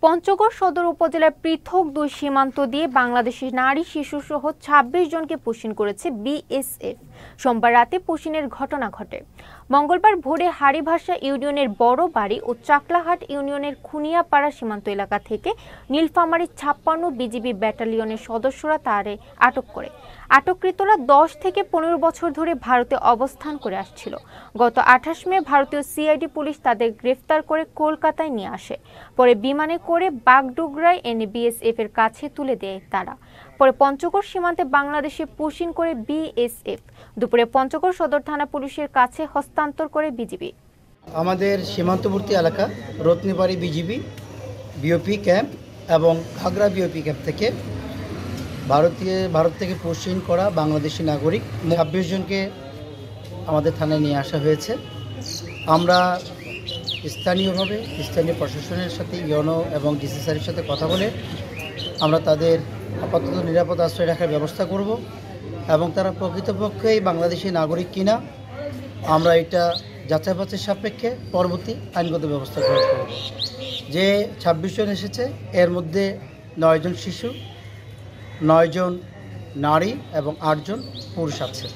পঞ্চগড় সদর উপজেলার পৃথক দুই সীমান্ত দিয়ে বাংলাদেশের নারী শিশুসহ ২৬ জনকে পুশিন করেছে বিএসএফ। সোমবার রাতে পুশিনের ঘটনা ঘটে। মঙ্গলবার ভোরে হাড়িভাষা ইউনিয়নের বড় বাড়ি ও চাকলাহাট ইউনিয়নের খুনিয়াপাড়া সীমান্ত এলাকা থেকে নীলফামারীর ৫৬ বিজিবি ব্যাটালিয়নের সদস্যরা তারে আটক করে। আটককৃতরা ১০ থেকে ১৫ বছর ধরে ভারতে অবস্থান করে আসছিল। গত ২৮ মে ভারতীয় সিআইডি পুলিশ তাদের গ্রেফতার করে কলকাতায় নিয়ে আসে। পরে বিমানে করে বাগডোগরায় এনে বিএসএফ এর কাছে তুলে দেয় তারা। পরে পঞ্চগড় সীমান্তে বাংলাদেশে পুশিং করে বিএসএফ। দুপুরে পঞ্চগড় সদর থানা পুলিশের কাছে হস্তান্তর করে বিজিবি। আমাদের সীমান্তবর্তী এলাকা রত্নীবাড়ি বিজিবি বিওপি ক্যাম্প এবং ঘাগড়া বিওপি ক্যাম্প থেকে ভারত থেকে পুশিং করা বাংলাদেশি নাগরিক ২৬ জনকে আমাদের থানায় নিয়ে আসা হয়েছে। আমরা স্থানীয়ভাবে স্থানীয় প্রশাসনের সাথে ইউনো এবং ডিসি স্যারের সাথে কথা বলে আমরা তাদের আপাতত নিরাপদ আশ্রয় রাখার ব্যবস্থা করব এবং তারা প্রকৃতপক্ষেই বাংলাদেশি নাগরিক কিনা আমরা এটা যাচাই বাছাই সাপেক্ষে পরবর্তী আইনগত ব্যবস্থা গ্রহণ করব। যে ২৬ জন এসেছে এর মধ্যে ৯ জন শিশু, ৯ জন নারী এবং ৮ জন পুরুষ আছে।